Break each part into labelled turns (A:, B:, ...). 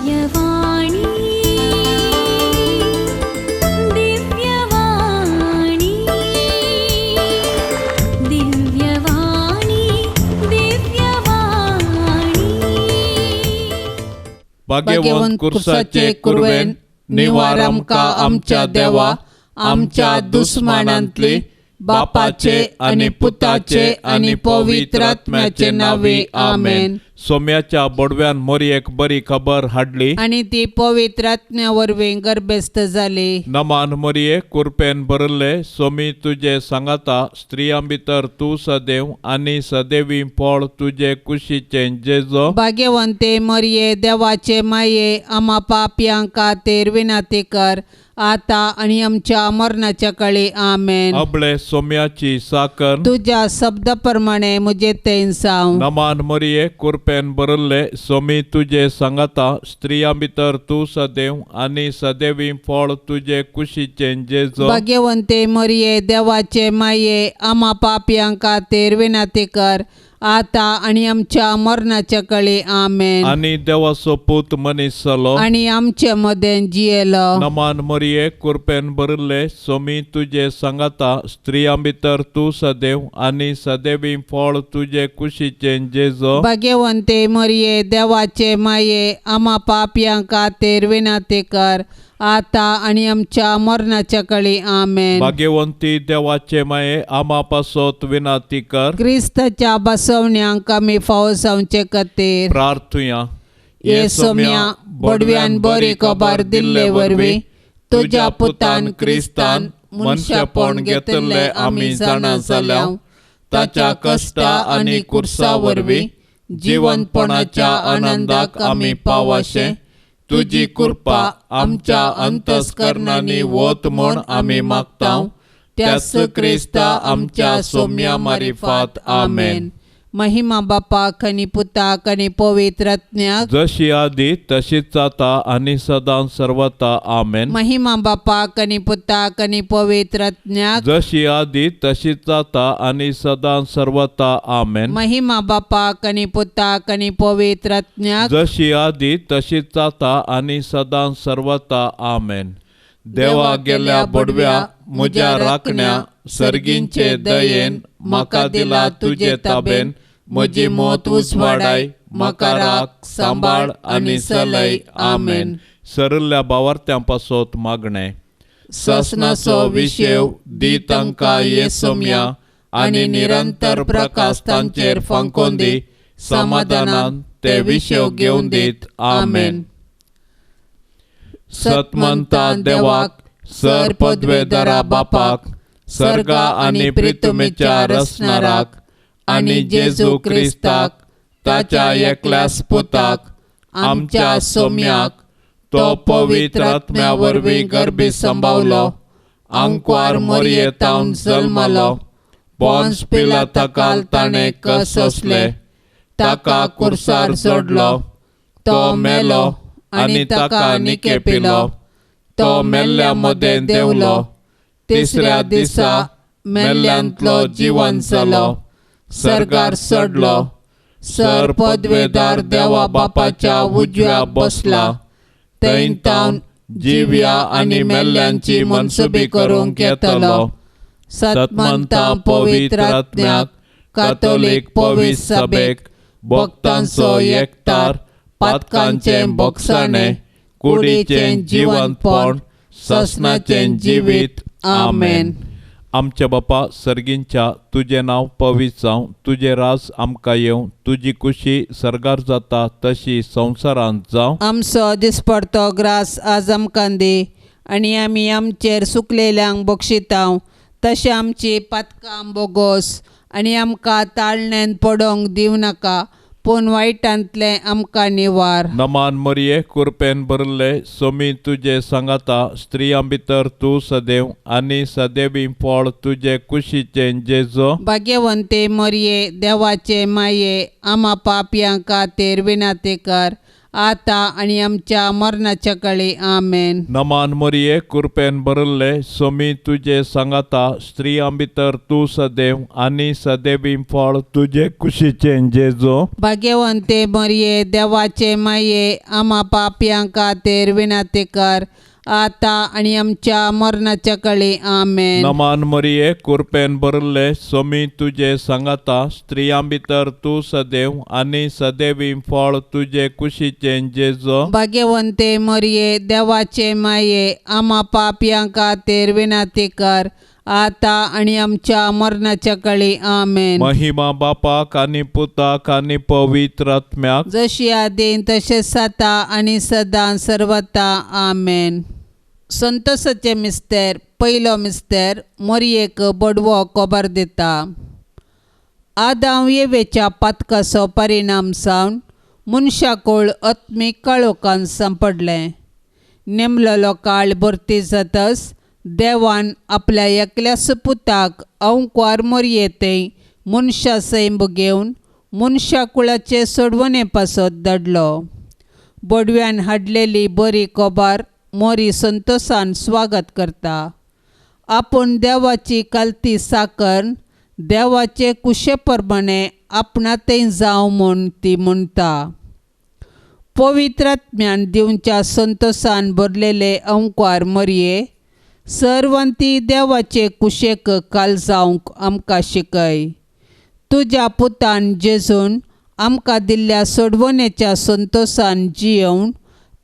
A: दिव्यवाणी दिव्यवाणी दिव्यवाणी दिव्यवाणी
B: भाग्यवंत कुर्साचे कुरवेन निवार आमका आमच्या देवा आमच्या दुश्मनांतली बापाचे आणि पुताचे आणि पवित्र आत्म्याचे नावे आमेन. सोम्याच्या बडव्यान मोरयेक बरी खबर हाडली
C: आणि ती पवित्र आत्म्यावरवीं गर्भस्थ जाली.
B: नमान मोरये कुरपेन बरले सोमी तुझे सांगाता स्त्रियां भितर तू सदैव आणि सदैवी फळ तुझे कुशीचे जेजो.
C: भाग्यवंते मरिये देवाचे माये आम्हा पापयांक खातीर विनंती कर आता आणि आमच्या मरणाच्या काळी आमेन.
B: अबळे सोम्याची साकन
C: तुझ्या शब्दाप्रमाणे मुझे तेन साव.
B: नमान मोरये कुरपेन बरले सोमी तुझे सांगाता स्त्रियां भितर तू सदैव आणि सदैवी फळ तुझे कुशीचे जेजो.
C: भाग्यवंते मरिये देवाचे माये आम्हा पापयांक खातीर विनंती कर आता आणि आमच्या मरणाच्या काळी आमेन.
B: आणि देवाचो पूत मनीस जालो
C: आणि आमच्या मदें जियेलो.
B: नमान मोरये कुरपेन बरले सोमी तुझे सांगाता स्त्रियां भितर तू सदैव आणि सदैवी फळ तुझे कुशीचे जेजो.
C: भाग्यवंते मरिये देवाचे माये आम्हा पापयांक खातीर विनंती कर आता आणि आमच्या मरणाच्या काळी आमेन.
B: भाग्यवंती देवाचे माये आम्हा पासोत विनंती कर.
C: क्रिस्ताच्या बसवण्यांक आमी फावो जावचे खातीर
B: प्रार्थुया.
C: ये सोम्या बडव्यान बरी खबर दिल्ले वरवीं तुझ्या पुतान क्रिस्तान मनशापण घेतले आमी जाणा जाल्याव ताच्या कश्टा आणि कुर्सा वरवीं जिवंतपणाच्या आनंदाक आमी पावाशे तुझी कृपा आमच्या अंतस्करणांनी वत म्हूण आमी मागताव. त्याच क्रिस्ता आमच्या सोम्या मारिफात आमेन. महिमा बापाक आनी पुताक आनी पवित्र आत्म्याक
B: जशी आदी तशीच आता आणि सदां सर्वता आमेन.
C: महिमा बापाक आनी पुताक आनी पवित्र आत्म्याक
B: जशी आदी तशीच आता आणि सदां सर्वता आमेन.
C: महिमा बापाक आनी पुताक आनी पवित्र आत्म्याक
B: जशी आदी तशीच आता आणि सदां सर्वता आमेन. देवा गेल्या बडव्या म्हज्या राखण्या सर्गींचे दयेन म्हाका दिला तुझे ताबेन. म्हजी मोत उजवाडाय म्हाका राख सांबाळ आणि सलय आमेन. सरल्या बावार्थ्यां पासोत मागणे. ससनाचो विशेव दी तांकां ये सोम्या आणि निरंतर प्रकाश तांचेर फांकोन दी. समाधानान ते विशेव घेवन दीत आमेन. सतमंता देवाक सर पदवेदारा बापाक सर्गा आणि प्रितुमेच्या रचणाराक आणि जेजू क्रिस्ताक ताच्या एकल्यास पुताक आमच्या सोम्याक तो पवित्र आत्म्या वरवीं गर्भी संभावलो. आंकवार मोरयेतावन जल्मलो. पोन्स पिलाताकाल ताणें कस सोंसले. ताका कुर्सार जोडलो. तो मेलो आणि ताका निकेपिलो. तो मेल्ल्या मदें देवलो. तिसऱ्या दिसा मेल्ल्यांतलो जिवंत जालो. सर्गार चडलो. सर पदवेदार देवा बापाच्या उजव्या बसला. थंय तावन जिव्या आणि मेल्ल्यांची मनसुबी करूंक येतलो. सतमंता पवित्र आत्म्याक कातोलीक पवित्र सभेक भक्तांचो एकठार पातकांचें भोगसाणें कुडीचें जिवंतपण ससनाचें जिवीत आमेन. आमच्या बापा सर्गींच्या तुझे नाव पवित्र जावं. तुझे राज आमकां येवं. तुझी कुशी सर्गार जाता तशी संवसारांत जावं.
C: आमचो दिसपडतो ग्रास आज आमकां दी आणि आमी आमचेर सुकलेल्यांक बक्षिताव तशें आमची पातकां बोगोस आणि आमकां ताळणेन पडोवंक दिवं नाका पूण वायटांतले आमकां निवार.
B: नमान मोरये कुरपेन बरले सोमी तुझे सांगाता स्त्रियां भितर तू सदैव आणि सदैवी फळ तुझे कुशीचे जेजो.
C: भाग्यवंते मरिये देवाचे माये आम्हा पापयांक खातीर विनंती कर आता आणि आमच्या मरणाच्या काळी आमेन.
B: नमान मरिये कृपेन भरले स्वामी तुझे सांगाता स्त्रियां भितर तू सदैव आणि सदैवी फळ तुझे कुशीचे जेजो.
C: भाग्यवंते मरिये देवाचे माये आम्हा पापियांक खातीर विनंती कर आता आणि आमच्या मरणाच्या काळी आमेन.
B: नमान मरिये कृपेन भरले स्वामी तुझे सांगाता स्त्रियां भितर तू सदैव आणि सदैवी फळ तुझे कुशीचे जेजो.
C: भाग्यवंते मरिये देवाचे माये आम्हा पापियांक खातीर विनंती कर आता आणि आमच्या मरणाच्या काळी आमेन.
B: महिमा बापाक आणि पुताक आणि पवित्र आत्म्याक
C: जशी आदीन तसे साता आणि सदां सर्वता आमेन. संतोषाचे मिस्तेर पयलो मिस्तेर मरियेक बडवो खबर दिता. आदाम येवेच्या पातकाचो परिणाम सावन मनशाकुळ आत्मीक काळोखान सांपडलें. नेमलेलो काळ भरती जातच देवान आपल्या एकल्याच पुताक अवंकार मरियेते मनशा सैम घेवन मनशाकुळाचे सोडवणे पासत धाडलो. बडव्यान हाडलेली बरी खबर मोरी संतोषान स्वागत करता. आपूण देवाची कालती साकर देवाचे कुशे प्रमाणे आपणातय जावं म्हूण ती म्हणटा. पवित्र आत्म्यान दिवच्या संतोषान भरलेले अवंकार मरिये सर्वंती देवाचे कुशेक काल जावंक आमकां शिकय. तुज्या पुतान जेजून आमकां दिल्ल्या सोडवणेच्या संतोषान जियेवन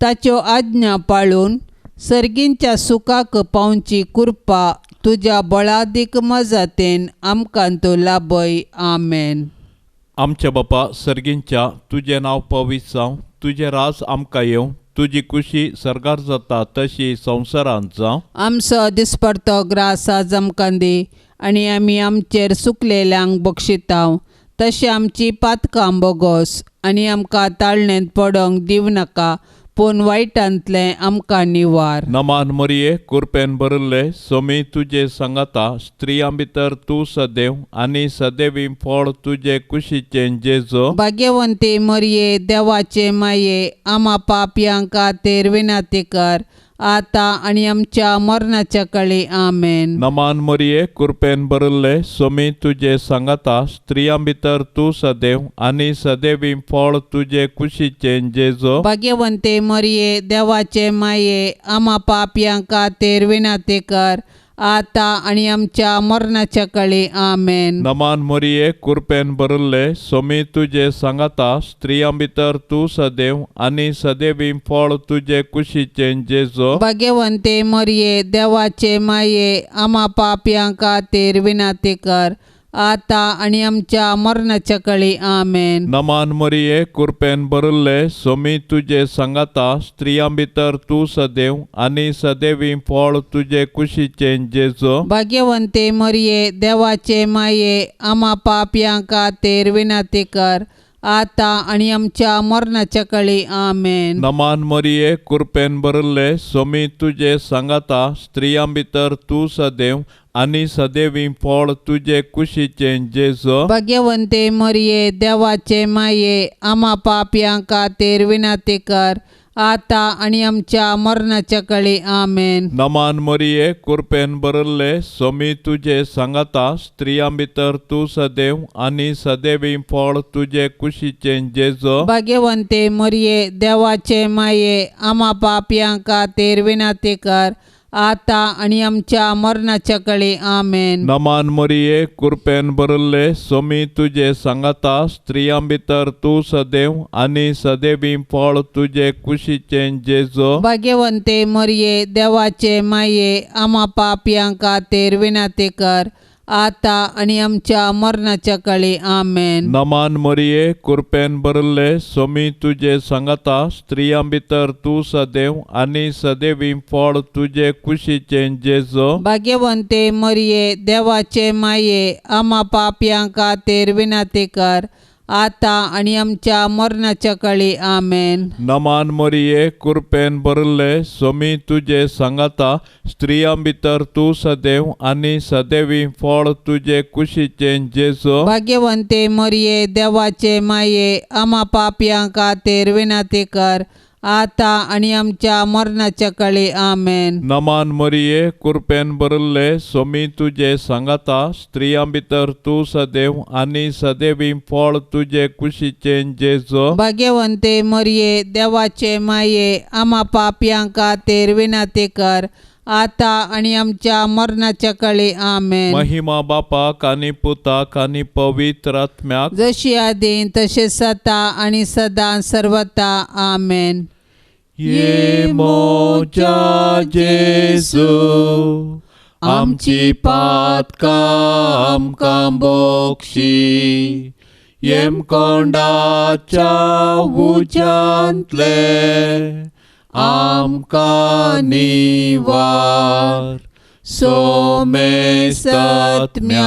C: ताच्यो आज्ञा पाळून सर्गींच्या सुखाक पावची कृपा तुज्या बळादीक मजातेन आमकां तो लाभय आमेन.
B: आमच्या बापा सर्गींच्या तुझे नाव पवित्र जावं, तुझे राज आमकां येवं, तुजी खुशी सरकार जाता तशी संवसारांत जावं.
C: आमचो दिसपडतो ग्रास आज आमकां दी आनी आमी आमचेर सुकलेल्यांक बक्षितांव तशें आमची पातकां बोगोस आनी आमकां ताळणेंत पडोंक दिव नाका पूण वायटांतलें आमकां निवार.
B: नमान मरिये कृपेन भरले स्वामी तुझे सांगाता स्त्रियां भितर तू सदैव आणि सदैवी फळ तुझे कुशीचे जेजो.
C: भाग्यवंती मरिये देवाचे माये आम्हा पापियांक खातीर विनंती कर आता आणि आमच्या मरणाच्या काळी आमेन.
B: नमान मरिये कृपेन भरले स्वामी तुझे सांगाता स्त्रियां भितर तू सदैव आणि सदैवी फळ तुझे कुशीचे जेजो.
C: भाग्यवंते मरिये देवाचे माये आम्हा पापियांक खातीर विनंती कर आता आणि आमच्या मरणाच्या काळी आमेन.
B: नमान मरिये कृपेन भरले स्वामी तुझे सांगाता स्त्रियां भितर तू सदैव आणि सदैवी फळ तुझे कुशीचे जेजो.
C: भाग्यवंते मरिये देवाचे माये आम्हा पापियांक खातीर विनंती कर आता आणि आमच्या मरणाच्या काळी आमेन.
B: नमान मरिये कृपेन भरले स्वामी तुझे सांगाता स्त्रियां भितर तू सदैव आणि सदैवी फळ तुझे कुशीचे जेजो.
C: भाग्यवंते मरिये देवाचे माये आम्हा पापियांक खातीर विनंती कर आता आणि आमच्या मरणाच्या काळी आमेन.
B: नमान मरिये कृपेन भरले स्वामी तुझे सांगाता स्त्रियां भितर तू सदैव आणि सदैवी फळ तुझे कुशीचे जेजो.
C: भाग्यवंते मरिये देवाचे माये आम्हा पापियांक खातीर विनंती कर आता आणि आमच्या मरणाच्या काळी आमेन.
B: नमान मरिये कृपेन भरले स्वामी तुझे सांगाता स्त्रियां भितर तू सदैव आणि सदैवी फळ तुझे कुशीचे जेजो.
C: भाग्यवंते मरिये देवाचे माये आम्हा पापियांक खातीर विनंती कर आता आणि आमच्या मरणाच्या काळी आमेन.
B: नमान मरिये कृपेन भरले स्वामी तुझे सांगाता स्त्रियां भितर तू सदैव आणि सदैवी फळ तुझे कुशीचे जेजो.
C: भाग्यवंते मरिये देवाचे माये आम्हा पापियांक खातीर विनंती कर आता आणि आमच्या मरणाच्या काळी आमेन.
B: नमान मरिये कृपेन भरले स्वामी तुझे सांगाता स्त्रियां भितर तू सदैव आणि सदैवी फळ तुझे कुशीचे जेजो.
C: भाग्यवंते मरिये देवाचे माये आम्हा पापियांक खातीर विनंती कर आता आणि आमच्या मरणाच्या काळी आमेन.
B: नमान मरिये कृपेन भरले स्वामी तुझे सांगाता स्त्रियां भितर तू सदैव आणि सदैवी फळ तुझे कुशीचे जेजो.
C: भाग्यवंते मरिये देवाचे माये आम्हा पापयांक खातीर विनंती कर आता आणि आमच्या मरणाच्या काळी आमेन.
B: नमान मरिये कृपेन भरले स्वामी तुझे सांगाता स्त्रियां भितर तू सदैव आणि सदैवी फळ तुझे कुशीचे जेजो.
C: भाग्यवंते मरिये देवाचे माये आम्हा पापयांक खातीर विनंती कर आता आणि आमच्या मरणाच्या काळी आमेन.
B: महिमा बापाक आणि पुताक आणि पवित्र आत्म्याक
C: जशी आदीन तसे सता आणि सदां सर्वता आमेन.
B: ये मोच्या जेजू आमची पातकां आमकां बोक्षी येम कोंडाच्या उज्यांतले आमकां निवार सोमेस्तत्म्या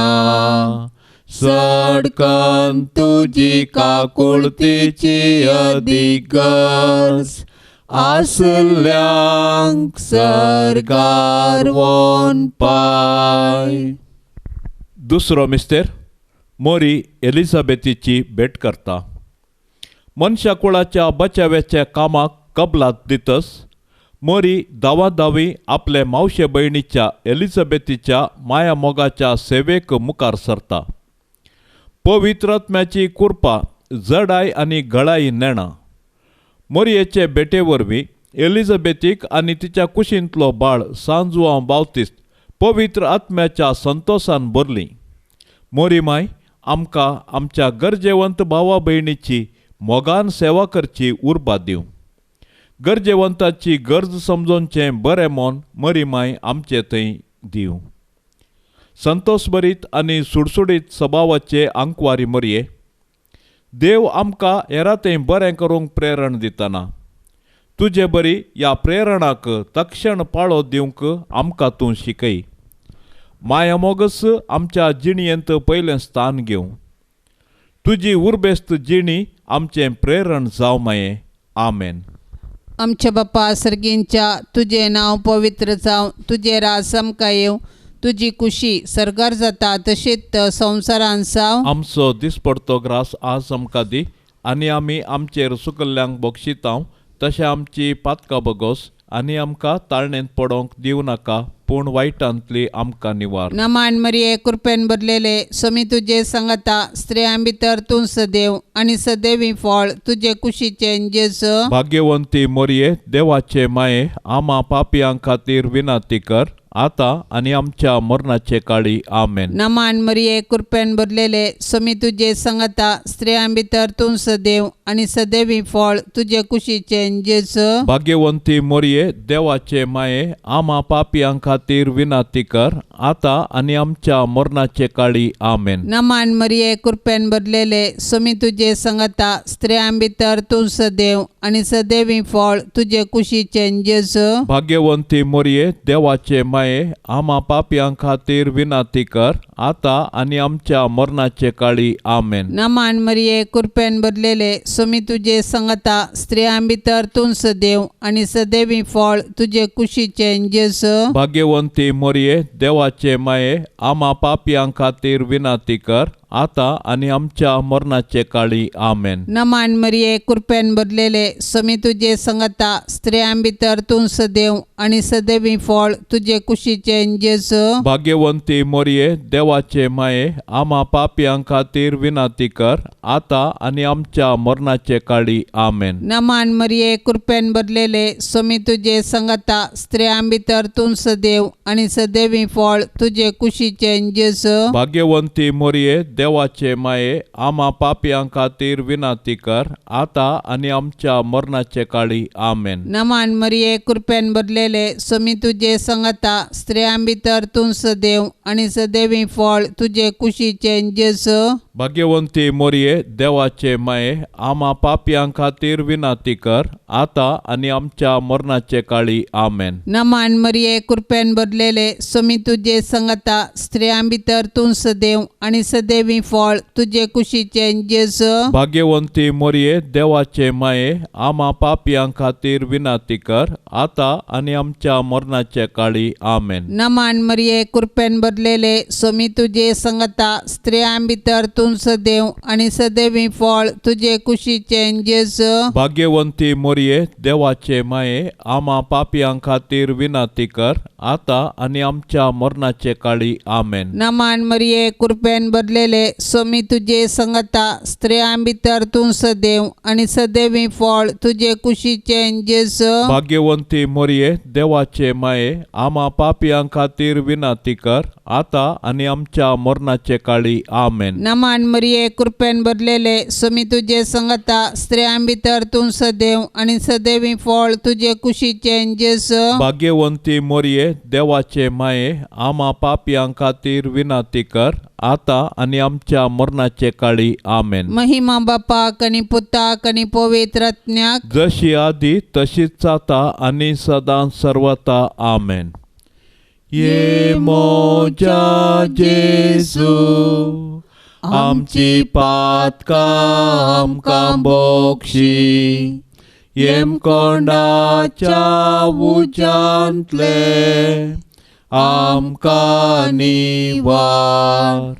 B: सडकन तुजी काकुळतीची अधिगर्ज आसल्यांक सरकार वोन पाय. दुसरो मिस्तेर मोरी एलिझाबेथीची भेट करता. मनशा कुळाच्या बचाव्याच्या कामाक कबलात दितस मोरी दावी आपले मावशे भयणीच्या एलिझाबेथीच्या माया मोगाच्या सेवेक मुखार सरता. पवित्र आत्म्याची कृपा जडाय आणि गळाई नेणा. मोरयेचे भेटे वरवीं एलिझाबेथीक आनी तिच्या कुशींतलो बाळ सांजुआंव बावतिस्त पवित्र आत्म्याच्या संतोषान भरली. मोरी माय आमकां आमच्या गरजेवंत भावा भयणीची मोगान सेवा करची उर्बा दिवं. गरजेवंताची गरज समजोवचें बरें मोन मोरी माय आमचे थंय दिवं. संतोषभरीत आनी सुडसुडीत स्वभावाचे आंकवारी मोरये देव आमकां हेरांतय बरें करूंक प्रेरण दितना तुजे बरी ह्या प्रेरणाक तक्षण पाळो दिवंक आमकां तूं शिकय. माया मोगस आमच्या जिणयेंत पयलें स्थान घेवं. तुजी उर्बेस्त जिणी आमचें प्रेरण जावं माये. आमेन.
C: आमच्या बापा सर्गींच्या तुझे नाव पवित्र जावं तुझे राज आमकां येवं तुजी कुशी सरकार जाता तशीच संवसारान जावं.
B: आमचो दिसपडतो ग्रास आज आमकां दी आनी आमी आमचेर सुकल्ल्यांक बक्षितांव तशें आमची पातकां बगोस आनी आमकां ताळणेंत पडोवंक दिवं नाका पूण वायटांतली आमकां निवार.
C: नमान मरिये कृपेन भरलेले स्वामी तुजे सांगाता स्त्रियां भितर तूं सदैव आनी सदैवी फळ तुजे कुशीचे जेजू.
B: भाग्यवंती मोरये देवाचे माये आम्हा पापयां खातीर विनंती कर आता आनी आमच्या मरणाचे काळी. आमेन.
C: नमान मरिये कृपेन भरलेले स्वामी तुजे सांगाता स्त्रियां भितर तूं सदैव आनी सदैवी फळ तुजे कुशीचे जेजू.
B: भाग्यवंती मोरये देवाचे माये आम्हा पापयां खातीर विनंती कर आता आनी आमच्या मरणाचे काळी. आमेन.
C: नमान मरिये कृपेन भरलेले स्वामी तुजे सांगाता स्त्रियां भितर तूं सदैव आनी सदैवी फळ तुजे कुशीचे जेजू.
B: भाग्यवंती मोरये देवाचे माये आम्हा पापयां खातीर विनंती कर आता आनी आमच्या मरणाचे काळी. आमेन.
C: नमान मरिये कृपेन भरलेले स्वामी तुजे सांगाता स्त्रियां भितर तूं सदैव आनी सदैवी फळ तुजे कुशीचे जेजू.
B: भाग्यवंती मोरये देवाचे माये आम्हा पापयां खातीर विनंती कर आता आनी आमच्या मरणाचे काळी. आमेन.
C: नमान मरिये कृपेन भरलेले स्वामी तुजे सांगाता स्त्रियां भितर तूं सदैव आनी सदैवी फळ तुजे कुशीचे जेजू.
B: भाग्यवंती मोरये देवाचे माये आम्हा पापयां खातीर विनंती कर आता आनी आमच्या मरणाचे काळी. आमेन.
C: नमान मरिये कृपेन भरलेले स्वामी तुजे सांगाता स्त्रियां भितर तूं सदैव आनी सदैवी फळ तुजे कुशीचे जेजू.
B: भाग्यवंती मोरये देवाचे माये आम्हा पापयां खातीर विनंती कर आता आनी आमच्या मरणाचे काळी. आमेन.
C: नमान मरिये कृपेन भरलेले स्वामी तुजे सांगाता स्त्रियां भितर तूं सदैव आनी सदैवी फळ तुझे कुशीचें जेजू.
B: भाग्यवंती मोरये देवाचे माये, आम्हा पापयां खातीर विनाती कर, आता आणि आमच्या मरणाचे काळी आमेन.
C: नमान मरिये कृपेन भरलेले स्वामी तुझे संगता स्त्रियां भितर तूं सदैव आणि सदैवी फळ तुझे कुशीचें जेजू.
B: भाग्यवंती मोरये देवाचे माये, आम्हा पापयां खातीर विनाती कर, आता आणि आमच्या मरणाचे काळी आमेन.
C: नमान मरिये कृपेन भरलेले स्वामी तुझे संगता स्त्रियां भितर तूं सदैव आणि सदैवी फळ तुझे कुशीचें जेजू.
B: भाग्यवंती मोरये देवाचे माये, आम्हा पापयां खातीर विनाती कर, आता आणि आमच्या मरणाचे काळी आमेन.
C: नमान मरिये कृपेन भरलेले स्वामी तुझे संगता स्त्रियां भितर तूं सदैव आणि सदैवी फळ तुझे कुशीचें जेजू.
B: भाग्यवंती मोरये देवाचे माये, आम्हा पापयां खातीर विनाती कर, आता आणि आमच्या मरणाचे काळी आमेन.
C: नमान मरिये कृपेन भरलेले स्वामी तुझे संगता स्त्रियां भितर तूं सदैव आणि सदैवी फळ तुझे कुशीचें जेजू.
B: भाग्यवंती मोरये देवाचे माये, आम्हा पापयां खातीर विनाती कर, आता आणि आमच्या मरणाचे काळी आमेन.
C: महिमा बापाक आणि पुताक आणि पवित्र आत्म्याक,
B: जशी आधी तशीच आता आणि सदां सर्वता आमेन. ये मोजा जेजू, आमची पातकां आमकां बोक्षी, येम कोंडाच्या उज्यांतले आमकां निवार.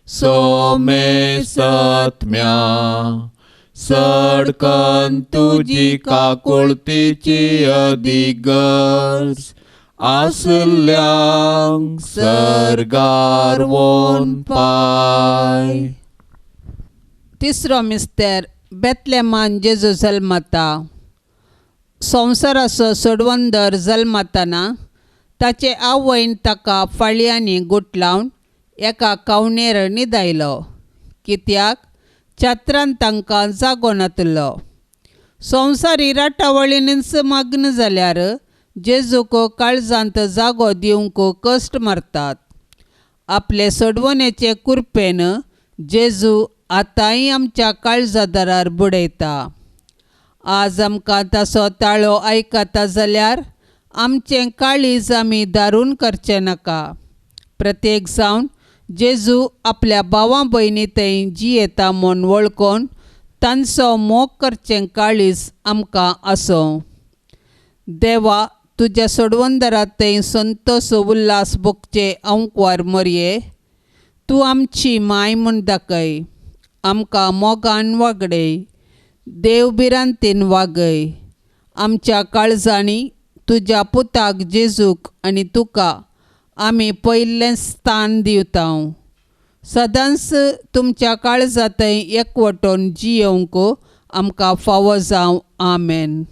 B: सोमे सत्म्या सडकन तुजी काकुळतीची अधिगर्ज, आसल्यांक सर्गार वोन पाय.
C: तिसरो मिस्तेर बेतलेमान जेजू जल्मता. संवसाराचो सोडवंदर जल्मतना ताचे आवयन ताका फाळयांनी गुट लावन एका कावणेर न्हिदायलो, कित्याक चात्रान तांकां जागो नातलो. संवसारी राटावळींनीच मग्न जाल्यार जेजूक काळजांत जागो दिवंक कश्ट मारतात. आपले सोडवणेचे कृपेन जेजू आतांय आमच्या काळजादारार बुडयता. आज आमकां ताचो ताळो आयकता जाल्यार आमचें काळीज आमी दारून करचें नाका. प्रत्येक जावन जेजू आपल्या भावां भयणी थंय जियेता म्हूण वळखून तांचो मोग करचें काळीज आमकां आसूं. देवा, तुज्या सोडवंदरात थंय संतोष उल्हास भोगचे अंकवार मरये, तूं आमची माय म्हूण दाखय. आमकां मोगान वागडय, देवबिरांतीन वागय. आमच्या काळजांनी तुज्या पुताक जेजूक आनी तुका आमी पयलें स्थान दिवता. सदांच तुमच्या काळजांतय एकवटून जियोंक आमकां फावो जावं. आमेन.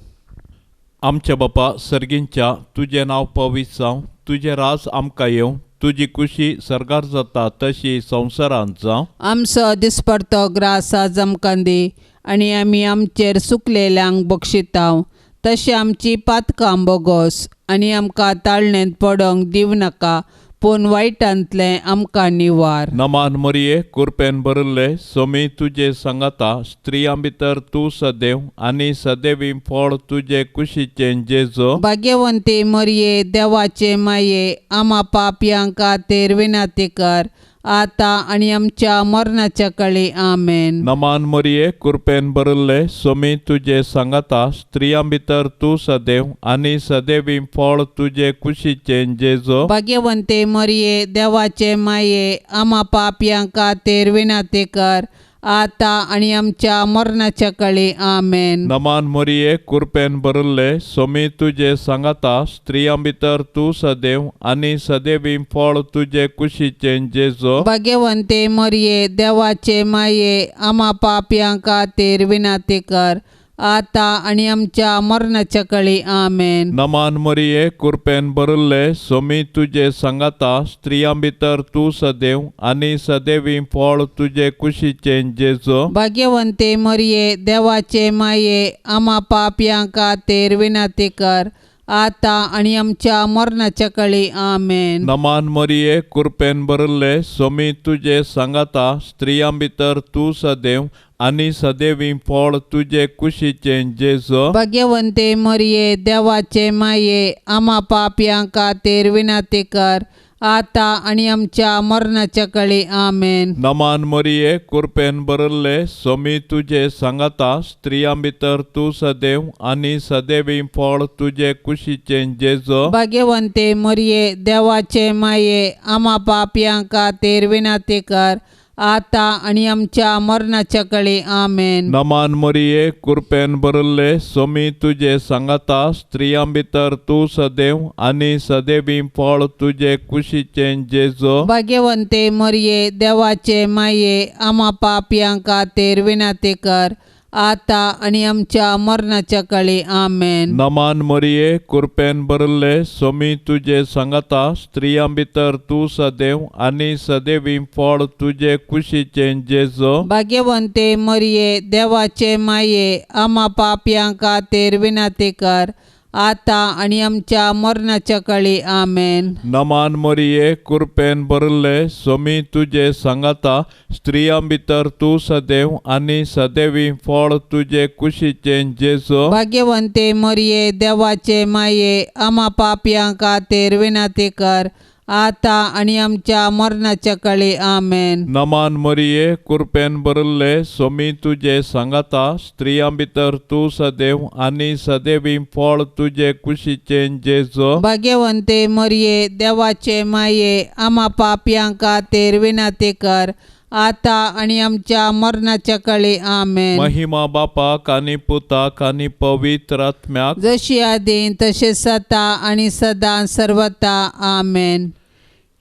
B: आमच्या बापा सर्गींच्या, तुझें नांव पवित्र जावं, तुझें राज आमकां येवं, तुजी कुशी सर्गार जाता तशी संवसारांत जावं.
C: आमचो दिसपडतो ग्रास आज आमकां दी, आनी आमी आमचेर चुकलेल्यांक बक्षिता तशें आमची पातकां बोगोस, आनी आमकां ताळणेंत पडोंक दिव नाका, पूण वायटांतलें आमकां निवार.
B: नमान मरिये कृपेन भरिल्ले स्वामी तुजे संगता स्त्रियां भितर तूं सदैव आनी सदैवी फळ तुजे कुशीचें जेजू.
C: भाग्यवंती मरिये देवाचे माये, आम्हा पापयां खातीर विनाती कर, आता आनी आमच्या मरणाच्या काळी. आमेन.
B: नमान मरिये कृपेन भरिल्ले स्वामी तुजे संगता स्त्रियां भितर तूं सदैव आनी सदैवी फळ तुजे कुशीचें जेजू.
C: भाग्यवंते मरिये देवाचे माये, आम्हा पापयां खातीर विनाती कर, आता आनी आमच्या मरणाच्या काळी. आमेन.
B: नमान मरिये कृपेन भरिल्ले स्वामी तुजे संगता स्त्रियां भितर तूं सदैव आनी सदैवी फळ तुजे कुशीचें जेजू.
C: भाग्यवंते मरिये देवाचे माये, आम्हा पापयां खातीर विनाती कर, आता आनी आमच्या मरणाच्या काळी. आमेन.
B: नमान मरिये कृपेन भरिल्ले स्वामी तुजे संगता स्त्रियां भितर तूं सदैव आनी सदैवी फळ तुजे कुशीचें जेजू.
C: भाग्यवंते मरिये देवाचे माये, आम्हा पापयां खातीर विनाती कर, आता आणि आमच्या मरणाच्या काळी आमेन.
B: नमान मरिये कृपेन भरले स्वामी तुझे सांगाता स्त्रियां भितर तू सदैव आणि सदैवी फळ तुझे कुशीचे जेजो.
C: भाग्यवंते मरिये देवाचे माये आम्हा पाप्यां खातीर विनंती कर आता आणि आमच्या मरणाच्या काळी आमेन.
B: नमान मरिये कृपेन भरले स्वामी तुझे सांगाता स्त्रियां भितर तू सदैव आणि सदैवी फळ तुझे कुशीचे जेजो.
C: भाग्यवंते मरिये देवाचे माये आम्हा पाप्यां खातीर विनंती कर आता आणि आमच्या मरणाच्या काळी आमेन.
B: नमान मरिये कृपेन भरले स्वामी तुझे सांगाता स्त्रियां भितर तू सदैव आणि सदैवी फळ तुझे कुशीचे जेजो.
C: भाग्यवंते मरिये देवाचे माये आम्हा पाप्यां खातीर विनंती कर आता आणि आमच्या मरणाच्या काळी आमेन.
B: नमान मरिये कृपेन भरले स्वामी तुझे सांगाता स्त्रियां भितर तू सदैव आणि सदैवी फळ तुझे कुशीचे जेजो.
C: भाग्यवंते मरिये देवाचे माये आम्हा पाप्यां खातीर विनंती कर आता आणि आमच्या मरणाच्या काळी आमेन.
B: नमान मरिये कृपेन भरले स्वामी तुझे सांगाता स्त्रियां भितर तू सदैव आणि सदैवी फळ तुझे कुशीचे जेजो.
C: भाग्यवंते मरिये देवाचे माये आम्हा पाप्यां खातीर विनंती कर आता आणि आमच्या मरणाच्या काळी आमेन.
B: नमान मरिये कृपेन भरले स्वामी तुझे सांगाता स्त्रियां भितर तू सदैव आणि सदैवी फळ तुझे कुशीचे जेजो.
C: भाग्यवंते मरिये देवाचे माये आम्हा पाप्यां खातीर विनंती कर आता आणि आमच्या मरणाच्या काळी आमेन.
B: महिमा बापाक आणि पुताक आणि पवित्र आत्म्याक
C: जशी आदीन तसे सता आणि सदां सर्वता आमेन.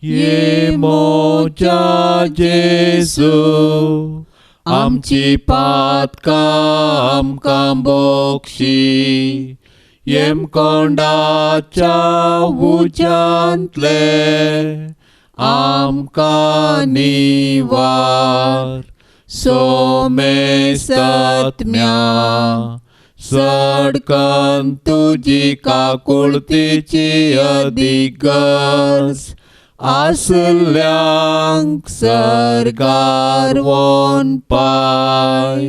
B: ये मोच्या जेजू आमची पातकां आमकां बोक्षी येम कोंडाच्या उज्यांतले आमकां निवार सोमेस्तत्म्या सडकन तुजी काकुळतीची अधिगर्ज आसल्यांक सरकार वोन पाय.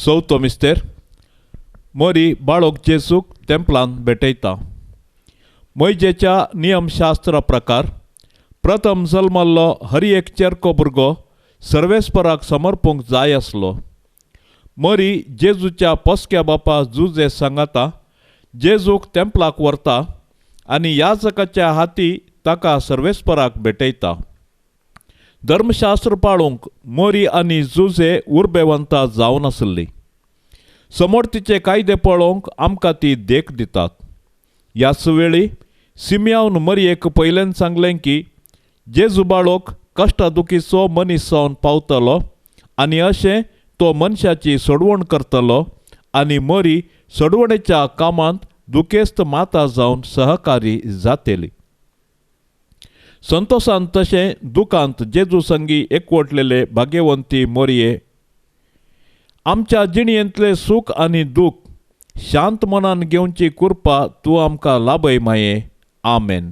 B: चवथो मिस्तेर मोरी बाळोक जेसूक तेंपलांत भेटयता. मोइजेच्या नियमशास्त्रा प्रकार प्रथम जल्मल्लो हर एक चेरको भुरगो सर्वेस्पराक समर्पूंक जाय आसलो. मोरी जेजूच्या पोसक्या बापा जुजे सांगाता जेजूक तेंपलाक व्हरता आनी याजकाच्या हाती ताका सर्वेस्पराक भेटयता. धर्मशास्त्र पाळूंक मोरी आनी जुजे उर्बेवंतां जावन आसलीं. समोर तिचे कायदे पळोवंक आमकां ती देख दितात. ह्याच वेळी सिमियावन मरयेक पयलेन सांगलें की जेजू बाळोक कश्टादुखीचो मनीस जावन पावतलो आनी अशें तो मनशाची सोडवण करतलो आनी मोरी सोडवणेच्या कामांत दुखेस्त माता जावन सहकारी जातेली. संतोशांत तशें दुखांत जेजू संगी एकवटलेले भाग्यवंती मोरये आमच्या जिणयेंतले सूख आनी दूख शांत मनान घेवची कृपा तूं आमकां लाभय माये. आमेन.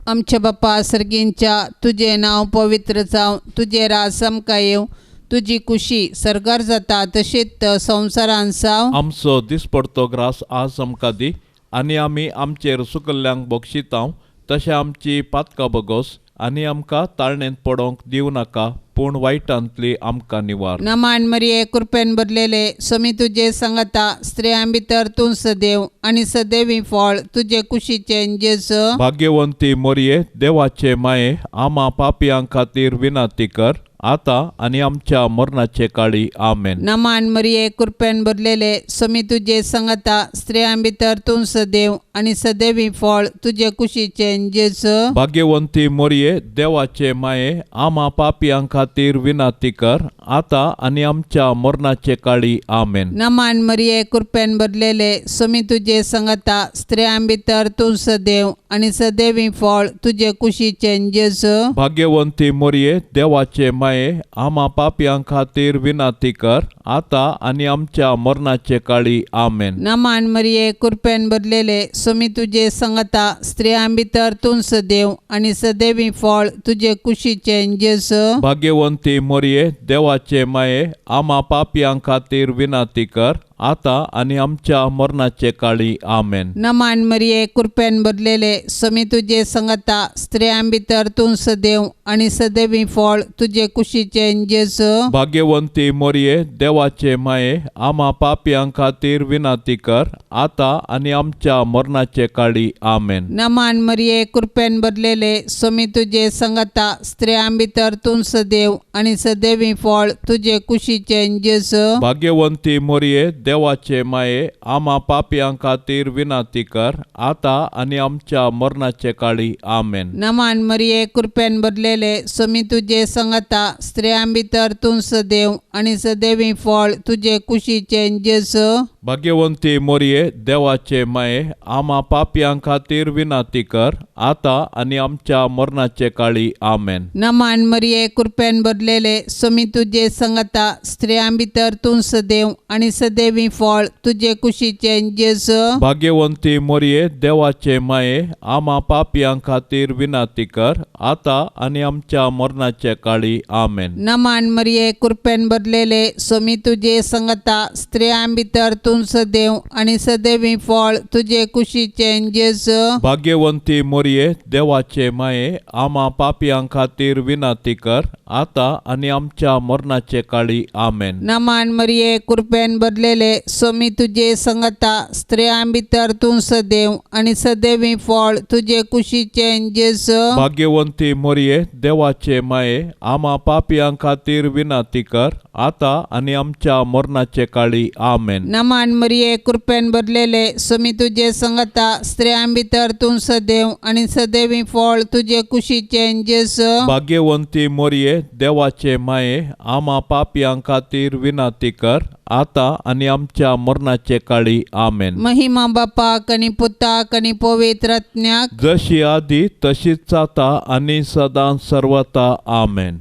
C: आमच्या बापा सर्गींच्या तुझे नांव पवित्र जावं तुझे राज आमकां येवं तुजी कुशी सरकार जाता तशीच संवसारान जावं.
B: आमचो दिसपडतो ग्रास आज आमकां दी आनी आमी आमचेर सुकल्ल्यांक बक्षितांव तशें आमची पातकां बगोस आनी आमकां ताळणेंत पडोवंक दिवं नाका पूण वायटांतली आमकां निवार.
C: नमान मरिये कृपेन भरलेले स्वामी तुजे सांगता स्त्रियां भितर तूं सदैव आनी सदैवी फळ तुजे कुशीचे जेजू.
B: भाग्यवंती मोरये देवाचे माये आम्हा पापयां खातीर विनंती कर आता आनी आमच्या मरणाचे काळी. आमेन.
C: नमान मरिये कृपेन भरलेले स्वामी तुजे सांगता स्त्रियां भितर तूं सदैव आनी सदैवी फळ तुजे कुशीचे जेजू.
B: भाग्यवंती मोरये देवाचे माये आम्हा पापयां खातीर विनंती कर आता आनी आमच्या मरणाचे काळी. आमेन.
C: नमान मरिये कृपेन भरलेले स्वामी तुजे सांगता स्त्रियां भितर तूं सदैव आनी सदैवी फळ तुजे कुशीचे जेजू.
B: भाग्यवंती मोरये देवाचे माये माये आम्हा पापयां खातीर विनाती कर, आता आणि आमच्या मरणाचे काळी आमेन.
C: नमान मरिये कृपेन भरलेले स्वामी तुझे संगता स्त्रियां भितर तूं सदैव आणि सदैवी फळ तुझे कुशीचे जेजू.
B: भाग्यवंती मोरये देवाचे माये आम्हा पापयां खातीर विनाती कर, आता आणि आमच्या मरणाचे काळी आमेन.
C: नमान मरिये कृपेन भरलेले स्वामी तुझे संगता स्त्रियां भितर तूं सदैव आणि सदैवी फळ तुझे कुशीचे जेजू.
B: भाग्यवंती मोरये देवाचे माये आम्हा पापयां खातीर विनाती कर, आता आणि आमच्या मरणाचे काळी आमेन.
C: नमान मरिये कृपेन भरलेले स्वामी तुझे संगता स्त्रियां भितर तूं सदैव आणि सदैवी फळ तुझे कुशीचे जेजू.
B: भाग्यवंती मोरये देवाचे माये आम्हा पापयां खातीर विनाती कर, आता आणि आमच्या मरणाचे काळी आमेन.
C: नमान मरिये कृपेन भरलेले स्वामी तुझे संगता स्त्रियां भितर तूं सदैव आणि सदैवी फळ तुझे कुशीचे जेजू.
B: भाग्यवंती मोरये देवाचे माये आम्हा पापयां खातीर विनाती कर, आता आणि आमच्या मरणाचे काळी आमेन.
C: नमान मरिये कृपेन भरलेले स्वामी तुझे संगता स्त्रियां भितर तूं सदैव आणि सदैवी फळ तुझे कुशीचे जेजू.
B: भाग्यवंती मोरये देवाचे माये आम्हा पापयां खातीर विनाती कर, आता आणि आमच्या मरणाचे काळी आमेन.
C: नमान मरिये कृपेन भरलेले स्वामी तुझे संगता स्त्रियां भितर तूं सदैव आणि सदैवी फळ तुझे कुशीचे जेजू.
B: भाग्यवंती मोरये देवाचे माये आम्हा पापयां खातीर विनाती कर, आता आणि आमच्या मरणाचे काळी आमेन.
C: नमान मरिये कृपेन भरलेले स्वामी तुझे संगता स्त्रियां भितर तूं सदैव आणि सदैवी फळ तुझे कुशीचे जेजू.
B: भाग्यवंती मोरये देवाचे माये आम्हा पापयां खातीर विनाती कर, आता आणि आमच्या मरणाचे काळी आमेन.
C: नमान मरिये कृपेन भरलेले स्वामी तुझे संगता स्त्रियां भितर तूं सदैव आणि सदैवी फळ तुझे कुशीचे जेजू.
B: भाग्यवंती मोरये देवाचे माये आम्हा पापयां खातीर विनाती कर, आता आणि आमच्या मरणाचे काळी आमेन.
C: महिमा बापाक आणि पुताक आणि पवित्रात्म्याक
B: जशी आधी तशीच आता आणि सदां सर्वता आमेन.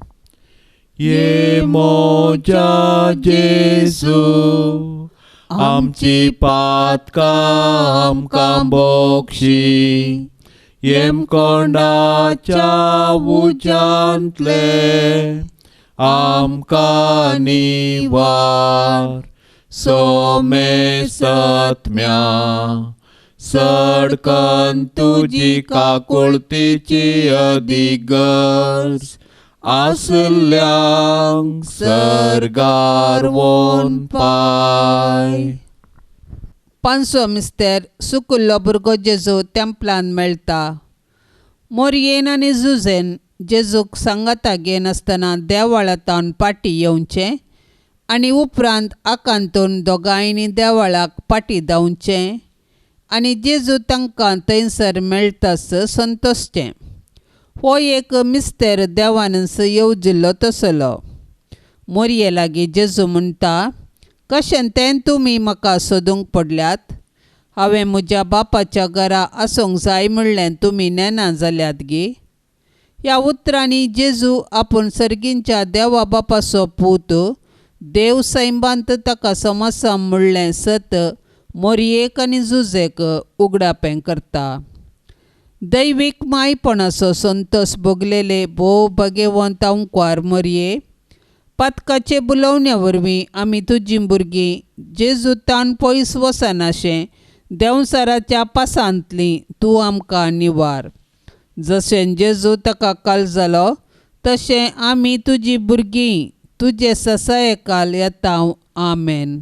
B: ये मोजा जेजू आमची पातकां आमकां बोक्षी, येम कोंडाच्या उज्यांतले आमकां निवार. सोमे सत्म्या सडकन तुजी काकुळतीची अधिगर्ज, आसल्यांक सरगार वोन पाय.
C: पांचवो मिस्तेर सुकुल्लो भुरगो जेजू तेंपलान मेळटा. मोरयेन आनी जुजेन जेजूक सांगाता घेवन आसतना देवळांतावन पाटी येवचें आनी उपरांत आकांतून दोगांयनी देवळाक पाटी धांवचें आनी जेजू तांकां थंयसर मेळटास संतोसचें. हो एक मिस्तेर देवानस येवजिल्लो तसलो. मोरये लागीं जेजू म्हणटा, कशें तें तुमी म्हाका सोदूंक पडल्यात? हांवें म्हज्या बापाच्या घरा आसूंक जाय म्हणलें तुमी नेना जाल्यात गे. ह्या उतरांनी जेजू आपूण सर्गींच्या देवा बापाचो पूत देव सैबांत ताका समसा म्हणलें सत मोरयेक आनी जुजेक उगडापें करता. दैवीक मायपणाचो संतोस भोगलेले भोव भाग्यवंत आंवकार मोरये, पातकाचे बुलोवण्या वरवीं आमी तुजीं भुरगीं जेजूतान पयस वचनाशें देंवसाराच्या पासांतलीं तूं आमकां निवार. जशें जेजू ताका काल जालो तशें आमी तुजीं भुरगीं तुजे ससाये काल येतांव. आमेन.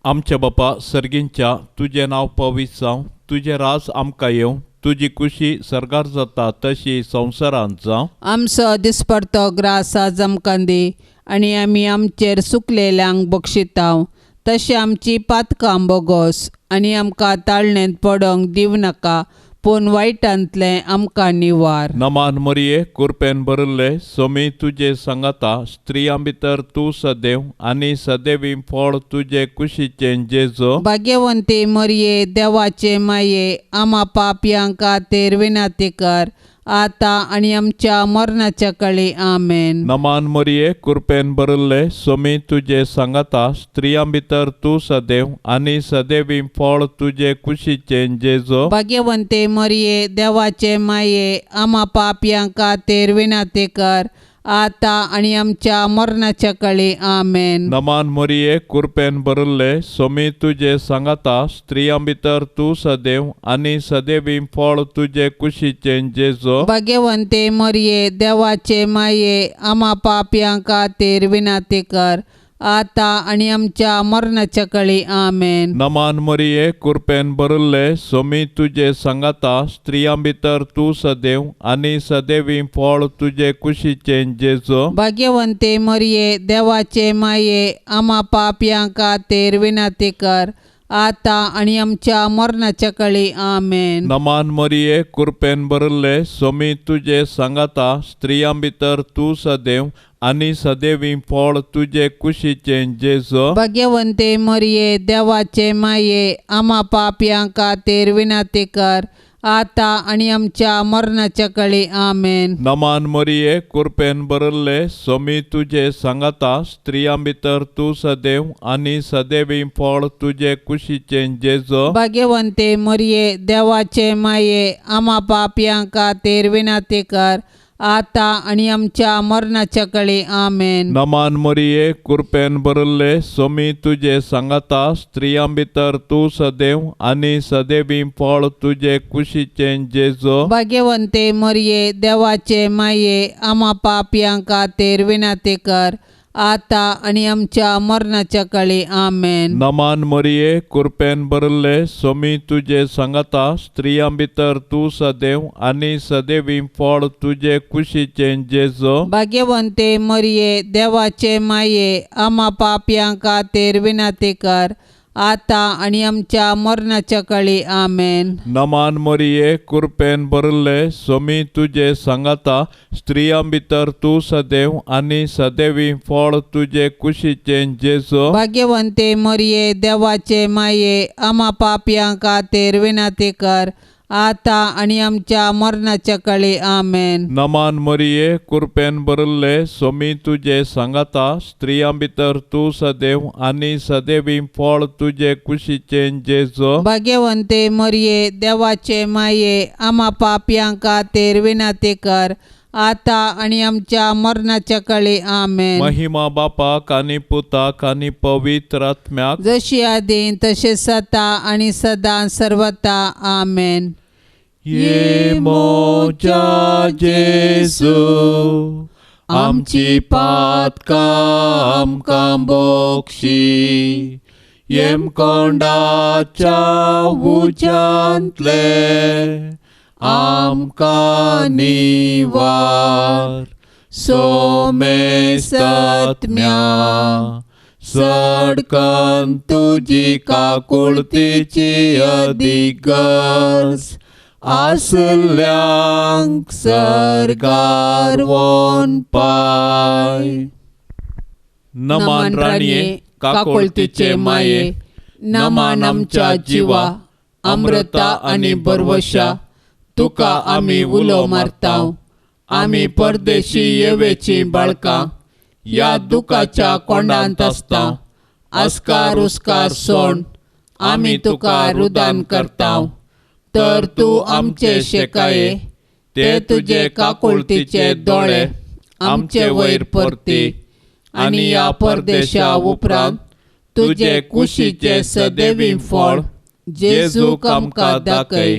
B: आमच्या बापा सर्गींच्या तुजें नांव पवित्र जावं, तुजें राज आमकां येवं, तुजी खुशी सरगार जाता तशी संवसारांत जावं.
C: आमचो दिसपडतो ग्रास आज आमकां दी आनी आमी आमचेर चुकलेल्यांक बक्षितांव, तशें आमची पातकां बोगोस आनी आमकां ताळणेंत पडोंक दिव नाका, पूण वायटांतलें आमकां निवार.
B: नमान मोरये कृपेन भरिल्ले सोमी तुजे सांगाता स्त्रियां भितर तूं सदैव आनी सदैवी फळ तुजे कुशीचें जेजू.
C: भाग्यवंती मोरये देवाचे माये आमा पापयां खातीर विनाती कर, आता आणि आमच्या मरणाच्या काळी आमेन.
B: नमान मरिये कृपेन भरले सोमी तुझे सांगता स्त्रियां भितर तू सदैव आणि सदैवी फळ तुझे कुशीचे जेजो.
C: भाग्यवंते मरिये देवाचे माये आम्हा पापयांक खातीर विनंती कर आता आणि आमच्या मरणाच्या काळी आमेन.
B: नमान मरिये कृपेन भरले सोमी तुझे सांगता स्त्रियां भितर तू सदैव आणि सदैवी फळ तुझे कुशीचे जेजो.
C: भाग्यवंते मरिये देवाचे माये आम्हा पापयांक खातीर विनंती कर आता आणि आमच्या मरणाच्या काळी आमेन.
B: नमान मरिये कृपेन भरले सोमी तुझे सांगता स्त्रियां भितर तू सदैव आणि सदैवी फळ तुझे कुशीचे जेजो.
C: भाग्यवंते मरिये देवाचे माये आम्हा पापयांक खातीर विनंती कर आता आणि आमच्या मरणाच्या काळी आमेन.
B: नमान मरिये कृपेन भरले सोमी तुझे सांगता स्त्रियां भितर तू सदैव आणि सदैवी फळ तुझे कुशीचे जेजो.
C: भाग्यवंते मरिये देवाचे माये आम्हा पापयांक खातीर विनंती कर आता आणि आमच्या मरणाच्या काळी आमेन.
B: नमान मरिये कृपेन भरले सोमी तुझे सांगता स्त्रियां भितर तू सदैव आणि सदैवी फळ तुझे कुशीचे जेजो.
C: भाग्यवंते मरिये देवाचे माये आम्हा पापयांक खातीर विनंती कर आता आणि आमच्या मरणाच्या काळी आमेन.
B: नमान मरिये कृपेन भरले सोमी तुझे सांगता स्त्रियां भितर तू सदैव आणि सदैवी फळ तुझे कुशीचे जेजो.
C: भाग्यवंते मरिये देवाचे माये आम्हा पापयांक खातीर विनंती कर आता आणि आमच्या मरणाच्या काळी आमेन.
B: नमान मरिये कृपेन भरले सोमी तुझे सांगता स्त्रियां भितर तू सदैव आणि सदैवी फळ तुझे कुशीचे जेजो.
C: भाग्यवंते मरिये देवाचे माये आम्हा पापयांक खातीर विनंती कर आता आणि आमच्या मरणाच्या काळी आमेन.
B: नमान मरिये कृपेन भरले सोमी तुझे सांगता स्त्रियां भितर तू सदैव आणि सदैवी फळ तुझे कुशीचे जेजो.
C: भाग्यवंते मरिये देवाचे माये आम्हा पापयांक खातीर विनंती कर आता आणि आमच्या मरणाच्या काळी आमेन.
B: नमान मरिये कृपेन भरले सोमी तुझे सांगता स्त्रियां भितर तू सदैव आणि सदैवी फळ तुझे कुशीचे जेजो.
C: भाग्यवंते मरिये देवाचे माये आम्हा पापयांक खातीर विनंती कर आता आणि आमच्या मरणाच्या काळी आमेन.
B: महिमा बापाक आणि पुताक आणि पवित्र आत्म्याक
C: जशी आदीन तसे सता आणि सदां सर्वता आमेन.
B: ये मोच्या जेजू आमची पातकां आमकां बोक्षी येम कोंडाच्या उज्यांतले आमकां निवार सोमे सत्म्या सडकन तुजी काकुळतीची अधिगर्ज आसल्यांक सरकार वोन पाय. नमान राणये काकुळतीचे माये नमान आमच्या जिवा अमृता आणि बरवशा तुका आमी उलो मारताव. आमी परदेशी येवेची बाळकां या दुखाच्या कोंडांत आसताव. आस्कार उस्कार सोड आमी तुका रुदान करताव. तर तू आमचे शेकाये ते तुझे काकुळतीचे दोळे आमचे वयर परती आणि या परदेशा उपरांत तुझे कुशीचे सदैवी फळ जेजूक आमकां दाखय.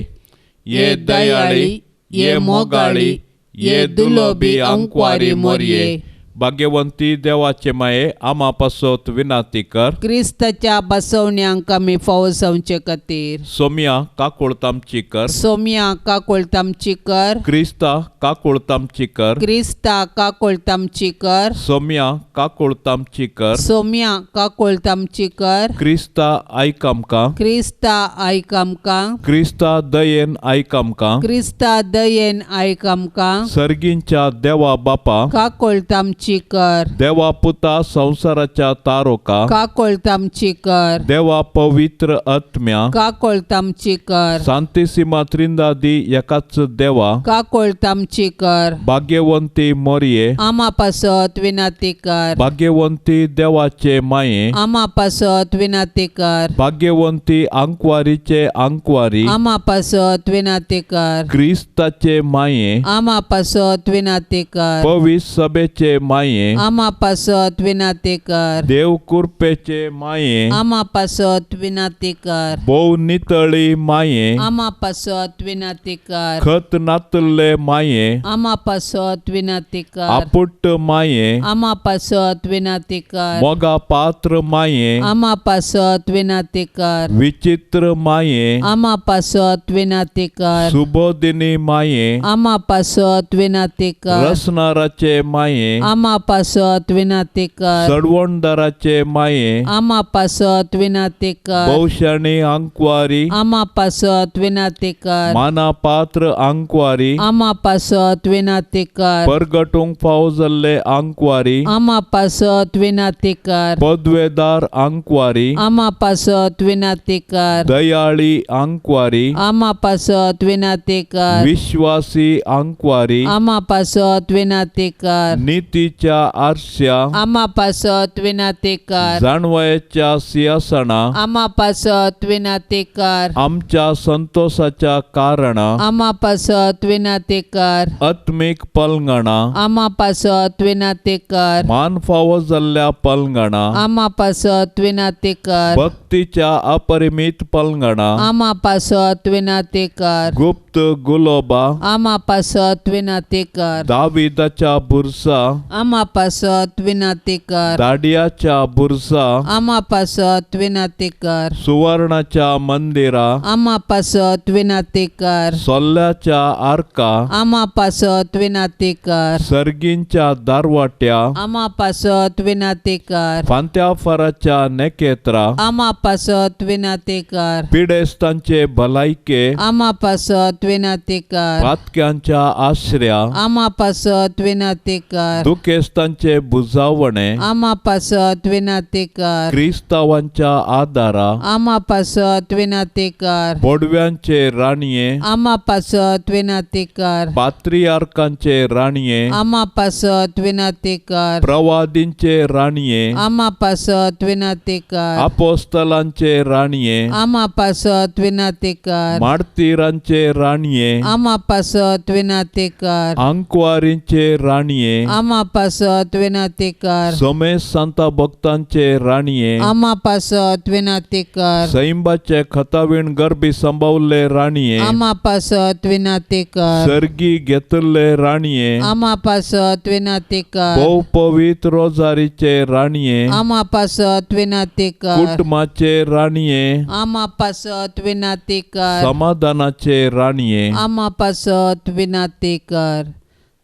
B: ये दयाळी ये मोगाळी ये दुलोबी अंकवारी मोरये. भाग्यवंती देवाचे माये आम्हा पासत विनंती कर.
C: क्रिस्ताच्या बसवण्यांक आमी फावो जावचे खातीर
B: सोम्या काकुळतामची कर.
C: सोम्या काकुळतामची कर.
B: क्रिस्ता काकुळतामची कर.
C: क्रिस्ता काकुळतामची कर.
B: सोम्या काकुळतामची कर.
C: सोम्या काकुळतामची कर.
B: क्रिस्ता आयक आमकां.
C: क्रिस्ता आयक आमकां.
B: क्रिस्ता दयेन आयक आमकां.
C: क्रिस्ता दयेन आयक आमकां.
B: सर्गींच्या देवा बापा
C: काकुळतामची आमची कर.
B: देवा पुता संसाराच्या तारोका,
C: काकोळत आमची कर.
B: देवा पवित्र आत्म्या,
C: काकोळत आमची कर.
B: शांतिसीमा त्रिंदादी एकाच देवा,
C: काकोळत आमची कर.
B: भाग्यवंती मोरये,
C: आम्हा पासत विनाती कर.
B: भाग्यवंती देवाचे माये,
C: आम्हा पासत विनाती कर.
B: भाग्यवंती अंकवारीचे अंकवारी,
C: आम्हा पासत विनाती कर.
B: ख्रिस्ताचे माये,
C: आम्हा पासत विनाती कर.
B: पवित्र सभेचे माये,
C: आम्हा पासत विनाती कर.
B: देव कृपेचे माये,
C: आम्हा पासत विनाती कर.
B: बहु नितळी माये,
C: आम्हा पासत विनाती कर.
B: खत नातले माये,
C: आम्हा पासत विनाती कर.
B: आपुट माये,
C: आम्हा पासत विनाती कर.
B: मोगा पात्र माये,
C: आम्हा पासत विनाती कर.
B: विचित्र माये,
C: आम्हा पासत विनाती कर.
B: सुबोधिनी माये,
C: आम्हा पासत विनाती कर.
B: रसनाराचे माये,
C: आम्हा पासत विनाती कर.
B: सडवणदाराचे माये,
C: आम्हा पासत विनाती कर.
B: बहुशाणी अंकवारी,
C: आम्हा पासत विनाती कर.
B: माना पात्र अंकवारी,
C: आम्हा पासत विनाती कर.
B: परगटूंक फावजल्ले अंकवारी,
C: आम्हा पासत विनाती कर.
B: पदवेदार अंकवारी,
C: आम्हा पासत विनाती कर.
B: दयाळी अंकवारी,
C: आम्हा पासत विनाती कर.
B: विश्वासी अंकवारी,
C: आम्हा पासत विनाती कर.
B: नीतीच्या आरश्या,
C: आम्हा पासत विनाती कर.
B: जाणवयाच्या सिंहासना,
C: आम्हा पासत विनाती कर.
B: आमच्या संतोषाच्या कारण,
C: आम्हा पासत विनाती कर.
B: आत्मिक पलंगणा,
C: आम्हा पासत विनाती कर.
B: मान फावजल्ल्या पलंगणा,
C: आम्हा पासत विनाती कर.
B: भक्तीच्या अपरिमित पलंगणा,
C: आम्हा पासत विनाती कर.
B: गुप्त गुलोबा,
C: आम्हा पासत विनाती कर.
B: दाविदाच्या बुरसा,
C: आम्हा पासत विनाती कर.
B: दाडियाच्या बुरसा,
C: आम्हा पासत विनाती कर.
B: सुवर्णाच्या मंदिरा,
C: आम्हा पासत विनाती कर.
B: सोल्ल्याच्या आरका,
C: आम्हा पासत विनाती कर.
B: सर्गींच्या दारवाट्या,
C: आम्हा पासत विनाती कर.
B: फांत्याफराच्या नेकेत्रा,
C: आम्हा पासत विनाती कर.
B: पिडेस्तांचे भलायके,
C: आम्हा पासत विनाती कर.
B: पातक्यांच्या आश्रया,
C: आम्हा पासत विनाती कर.
B: दुखेस्तांचे बुजावणे,
C: आम्हा पासत विनाती कर.
B: क्रिस्तावांच्या आदारा,
C: आम्हा पासत विनाती कर.
B: बोडव्यांचे राणये,
C: आम्हा पासत विनाती कर.
B: पात्रियार्कांचे राणये,
C: आम्हा पासत विनाती कर.
B: प्रवादींचे राणये,
C: आम्हा पासत विनाती कर.
B: अपोस्तलांचे राणये,
C: आम्हा पासत विनाती कर.
B: मार्तिरांचे राणये,
C: आम्हा पासत विनाती कर.
B: अंकवारींचे राणये,
C: आम्हा पासत विनाती कर.
B: समेश संता भक्तांचे राणये,
C: आम्हा पासत विनाती कर.
B: सैंबाचे खतावीण गर्भी संभावले राणये,
C: आम्हा पासत विनाती कर.
B: सर्गी घेतले राणये,
C: आम्हा पासत विनाती कर.
B: बहु पवित्र रोजारीचे राणये,
C: आम्हा पासत विनाती कर.
B: कुटुंबाचे राणये,
C: आम्हा पासत विनाती कर.
B: समाधानाचे राणये,
C: आम्हा पासत विनाती कर.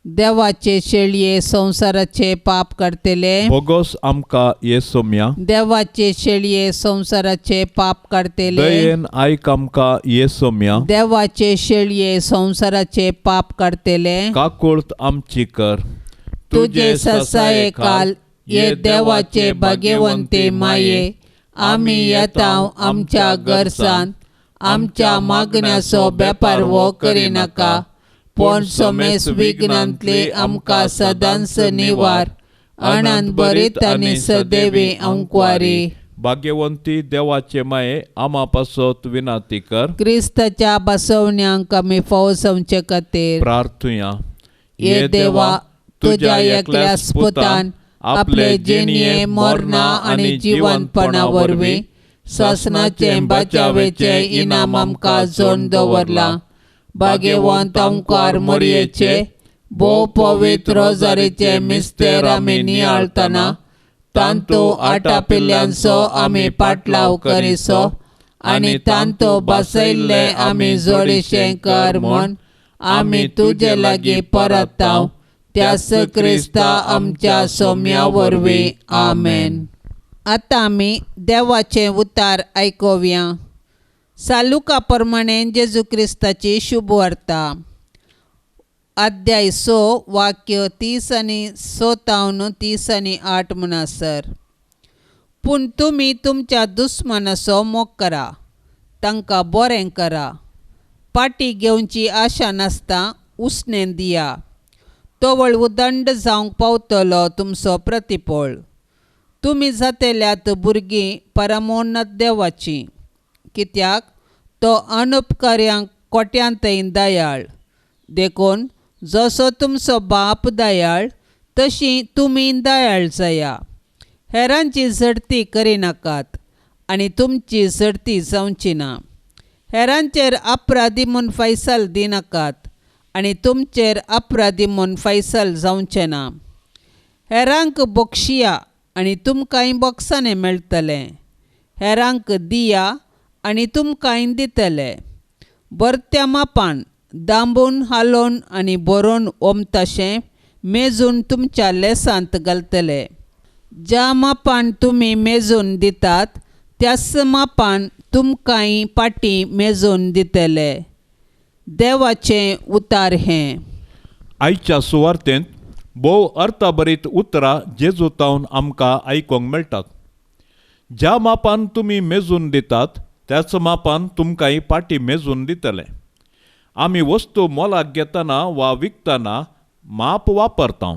C: देवाचे शेळये संसाराचे पाप करतेले.
B: भोगोस आमका येसोम्या,
C: देवाचे शेळये संसाराचे पाप करतेले.
B: दयेन आयक आमका येसोम्या,
C: देवाचे शेळये संसाराचे पाप करतेले.
B: काकुळत आमची कर.
C: तुझे ससाये काल ये देवाचे भाग्यवंते माये. आम्ही येताव आमच्या गरसान. आमच्या मागण्याचो बेपार वो करी नाका. पण समेस विघ्नांतले आमकां सदांच निवार. आनंद बरीत आनी सदैवी अंकवारी.
B: भाग्यवंती देवाचे माये, आमा पासत विनाती कर.
C: क्रिस्ताच्या बसवण्यांक आमी फौजवचे खातीर
B: प्रार्थुया.
C: ये देवा, तुझ्या एकल्या स्पुतान आपले जिणये मरणा आनी जिवंतपणा वरवीं ससनाचे बचावेचे इनाम आमकां जोड दवरला. भाग्यवंत अंकार मोरयेचे भोव पवित्र रोजारीचे मिस्तेर आमी नियाळतना तांतू आटा पिल्ल्यांचो आमी पाटलाव करिसो आनी तांतू बसयल्ले आमी जोडिशें कर म्हूण आमी तुजे लागीं परताव. त्यास क्रिस्ता आमच्या सोम्या वरवीं. आमेन. आतां आमी देवाचें उतार आयकोवया. सालुका प्रमाणे जेजू क्रिस्ताची शुभ वार्ता. अध्याय 6 वाक्य 30 आनी 30 आनी 8 म्हूण आसर. पूण तुमी तुमच्या दुस्मनाचो मोग करा, तांकां बरें करा, पाटी घेवची आशा नासता उसणें दिया. तोवळ उदंड जावंक पावतलो तुमचो प्रतिफळ. तुमी जातेल्यात भुरगीं परमोन्नत देवाची, कित्याक तो अनउपकार्यांक कोट्यांतय दयाळ. देखून जसो तुमचो बाप दयाळ तशी तुमी दयाळ जाया. हेरांची झडती करिनाकात आनी तुमची झडती जावची ना. हेरांचेर अपराधी म्हूण फैसल दिनाकात आनी तुमचेर अपराधी म्हूण फैसल जावचें ना. हेरांक बक्षिया आनी तुमकांय बोक्साने मेळटलें. हेरांक दिया आनी तुमकांय दितले. बरत्या मापान दांबून हालोवन आनी बरोवन ओमताशें मेजून तुमच्या लेसांत घालतले. ज्या मापान तुमी मेजून दितात त्याच मापान तुमकांय पाटी मेजून दितले. देवाचें उतार हें.
B: आयच्या सुवार्तेंत भोव अर्थभरीत उतरां जेजूतावन आमकां आयकोंक मेळटात. ज्या मापान तुमी मेजून दितात त्याच मापान तुमकांय पाटी मेजून दितले. आमी वस्तू मोलाक घेतना वा विकतना माप वापरता.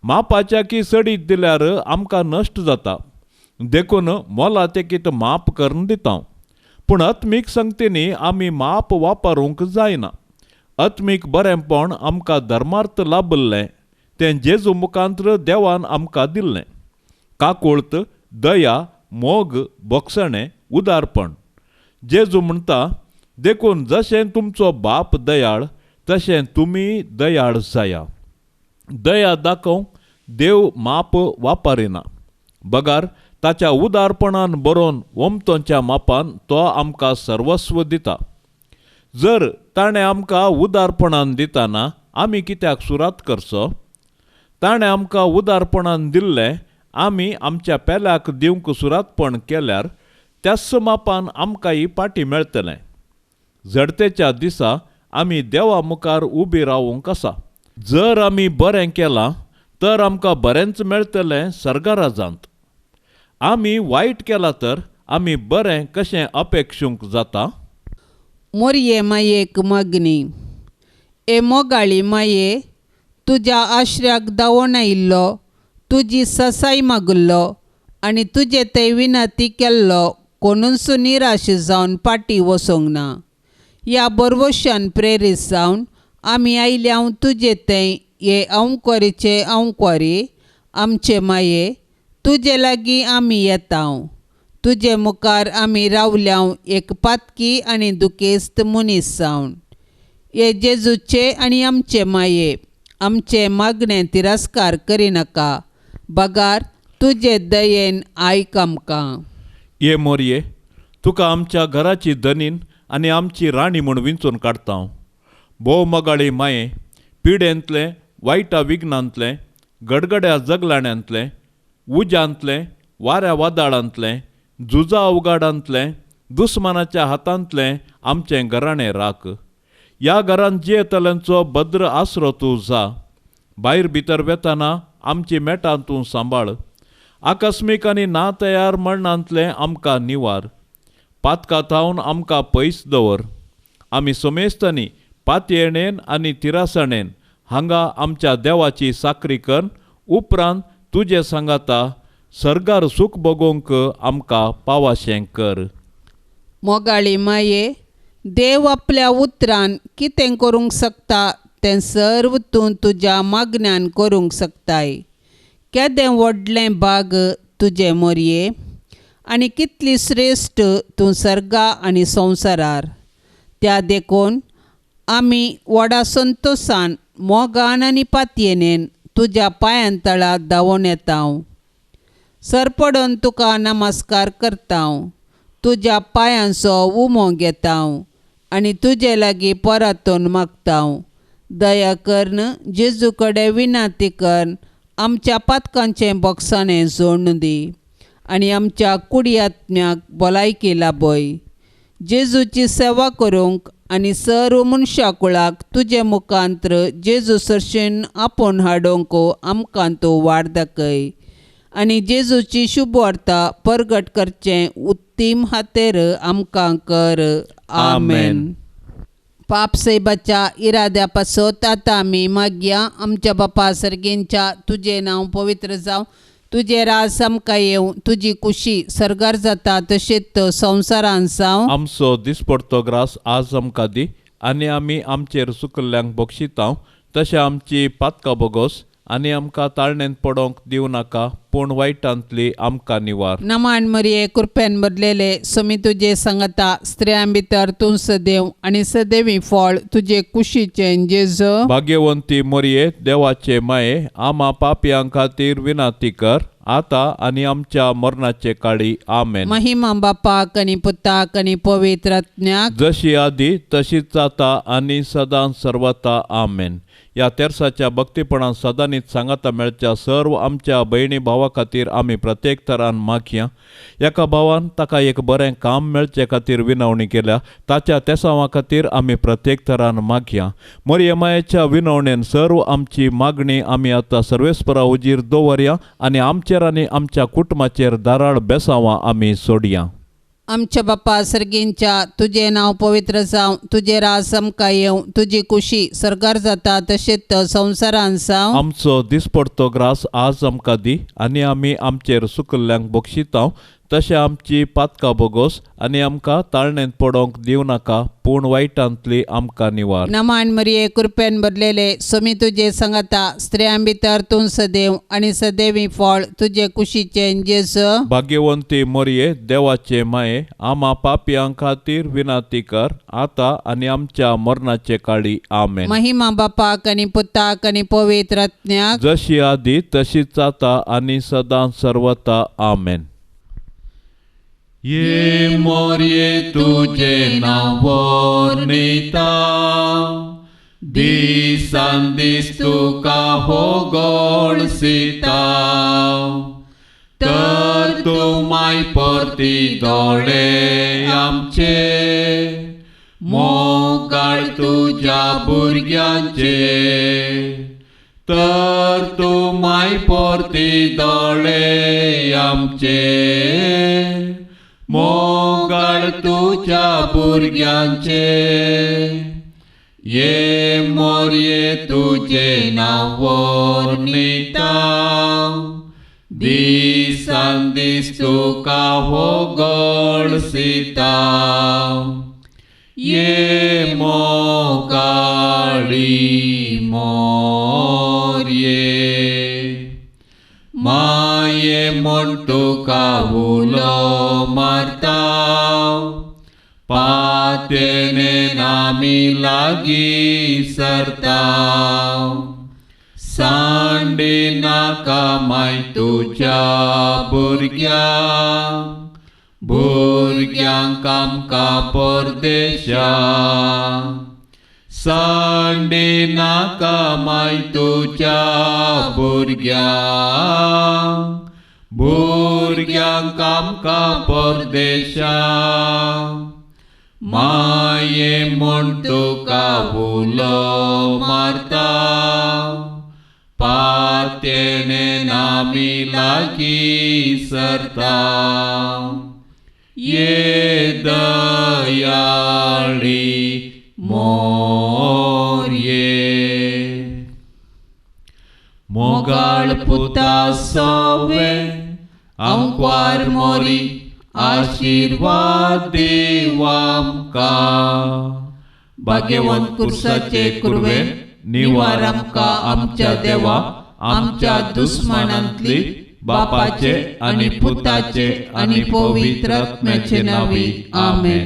B: मापाच्या की सडीत दिल्यार आमकां नश्ट जाता. देखून मोला तेकीत माप करून दिता. पूण आत्मीक संगतींनी आमी माप वापरूंक जायना. आत्मीक बरेंपण आमकां धर्मार्थ लाभल्लें तें जेजू मुखांत्र देवान आमकां दिल्लें. काकुळत, दया, मोग, बोगसणें, उदारपण. जेजू म्हणटा, देखून जशें तुमचो बाप दयाळ तशें तुमी दयाळ जाया. दया दाखोवंक देव माप वापरिना. बगार ताच्या उदारपणान बरोवन ओमतोच्या मापान तो आमकां सर्वस्व दिता. जर ताणें आमकां उदारपणान दितना आमी कित्याक सुरात करचो? ताणें आमकां उदारपणान दिल्लें आमी आमच्या पेल्याक दिवंक सुरातपण केल्यार त्याच मापान आमकांय पाटी मेळटलें. झडतेच्या दिसा आमी देवा मुखार उबी रावूंक आसा. जर आमी बरें केलां तर आमकां बरेंच मेळटलें सर्गा राजांत. आमी वायट केलां तर आमी बरें कशें अपेक्षूंक जाता?
C: मोरये मायेक मागणी. ए मोगाळी माये, तुज्या आश्र्याक धांवून आयिल्लो, तुजी ससाय मागुल्लो आनी तुजे ते विनंती केल्लो कोणूच निराश जावन पाटी वसोंक ना. ह्या बरवशान प्रेरीत जावन आमी आयल्याव तुजे तें ये अंकोरीचे अंकोरी. आमचे माये, तुजे लागीं आमी येताव. तुजे मुखार आमी रावल्याव एक पातकी आनी दुखेस्त मनीस जावन. ये जेजूचे आनी आमचे माये, आमचे मागणें तिरस्कार करिनाका. बगार तुजे दयेन आयक आमकां.
B: ये मोरये, तुका आमच्या घराची धनीन आनी आमची राणी म्हूण विंचून काडटा. भोव मोगाळी माये, पिडेंतलें, वायटा विघ्नांतलें, गडगड्या जगलाण्यांतलें, उज्यांतलें, वाऱ्या वादळांतलें, झुजा अवघाडांतलें, दुस्मानाच्या हातांतलें आमचें घराणें राख. ह्या घरांत जियेतल्यांचो भद्र आसरो तूं जा. भायर भितर वेतना आमची मेटां तूं सांबाळ. आकस्मीक आनी ना तयार मरणांतलें आमकां निवार. पातकां थावन आमकां पयस दवर. आमी सोमेस्तांनी पातयेणेन आनी तिरासणेन हांगा आमच्या देवाची साकरी कर. उपरांत तुजे सांगाता सर्गार सूख भोगोवंक आमकां पावाशें कर.
C: मोगाळी माये, देव आपल्या उतरान कितें करूंक शकता तें सर्व तूं तुज्या मागण्यान करूंक शकताय. केदें व्हडलें भाग तुजे मोरये, आनी कितली श्रेश्ठ तूं सर्गा आनी संवसारार. त्या देखून आमी व्हडा संतोशान, मोगान आनी पातयेनेन तुज्या पांयां तळा धांवून येताव. सरपडोन तुका नमस्कार करताव. तुज्या पांयांचो उमो घेताव आनी तुजे लागीं परतून मागताव. दया करन जेजू कडेन विनंती कर. आमच्या पातकांचें बोगसणें जोडून दी आनी आमच्या कुडी आत्म्याक भलायकी लाबय. जेजूची सेवा करूंक आनी सर्व मनशाकुळाक तुजे मुखांत्र जेजू सरशेन आपोवन हाडोंक आमकां तूं वाट दाखय आनी जेजूची शुभ वार्ता परगट करचें उत्तीम हातेर आमकां कर. आमेन. पाप सैबाच्या इराद्या पासत आतां आमी मागया. आमच्या बापा सर्गेंच्या तुजें नांव पवित्र जावं, तुजें राज आमकां येवं, तुजी कुशी सर्गार जाता तशेंच संवसारांत जावं.
B: आमचो दिसपडतो ग्रास आज आमकां दी आनी आमी आमचेर चुकल्ल्यांक बक्षितांव तशें आमची पातकां बोगोस आनी आमकां ताळणेंत पडोंक दिवं नाका पूण वायटांतली आमकां निवार.
C: नमान मरिये कृपेन भरलेले समी तुजे सांगता स्त्रियां भितर तूं सदैव आनी सदैवी फळ तुजे कुशीचें जेजू.
B: भाग्यवंती मरिये देवाचे माये आमा पापयां खातीर विनाती कर आता आनी आमच्या मरणाचे काळी. आमेन.
C: महिमा बापाक आनी पुताक आनी पवित्र आत्म्याक
B: जशी आदी तशीच आता आनी सदां सर्वता. आमेन. या तेर्साच्या भक्तीपणान सदांनीच सांगाता मेळच्या सर्व आमच्या भयणी भावा खातीर आमी प्रत्येक तरान मागया. एका भावान ताका एक बरें काम मेळचे खातीर विनवणी केल्या ताच्या तेसावा खातीर आमी प्रत्येक तरान मागया. मरियमायेच्या विनवणेन सर्व आमची मागणी आमी आतां सर्वेस्परा उजीर दवरया आनी आमचेर आनी आमच्या कुटुंबाचेर दाराळ बेसावां आमी सोडया.
C: आमच्या बापा सर्गेंच्या तुजें नांव पवित्र जावं, तुजें राज आमकां येवं, तुजी कुशी सर्गार जाता तशेंच संवसारांत जावं.
B: आमचो दिसपडतो ग्रास आज आमकां दी आनी आमी आमचेर चुकल्ल्यांक बक्षितांव तशें आमची पातकां बोगोस आनी आमकां ताळणेंत पडोंक दिवं नाका पूण वायटांतली आमकां निवार.
C: नमान मरिये कृपेन भरलेले समी तुजे सांगता स्त्रियां भितर तूं सदैव आनी सदैवी फळ तुजे कुशीचें जेजू.
B: भाग्यवंती मरिये देवाचे माये आमा पापयां खातीर विनाती कर आता आनी आमच्या मरणाचे काळी. आमेन.
C: महिमा बापाक आनी पुताक आनी पवित्र आत्म्याक
B: जशी आदी तशीच आता आनी सदां सर्वता. आमेन. ये मोरये तुझे नाव वर्णिता दिसान दीस तुका होगळसिता तर तूं माय परती दोळे आमचे मोगाळ तुज्या भुरग्यांचे तर तूं माय परती दोळे आमचे मोगाळ तुज्या भुरग्यांचे. ये मोरये तुजे नांव वर्णिता दिसान दीस तुका होगळसिता ये मोगाळी मोरये माये म्हूण तुका उलो मारता पातेणेन आमी लागीं सरता सांडी नाका माय तुज्या भुरग्यांक आमकां परदेशा सांडी नाका माय तुज्या भुरग्यांक आमकां परदेशा माये म्हूण तुका उलो मारता पातेणेन आमी लागीं सरता ये दयाळी मोरये. मोगाळ पुता सोवे आमकां मोरी आशीर्वाद देव आमकां. भाग्यवंत कुर्साचे कुरवेन निवार आमकां आमच्या देवा आमच्या दुस्मनांतली बापाचे आनी पुताचे आनी पवित्र आत्म्याचे नांवी. आमेन.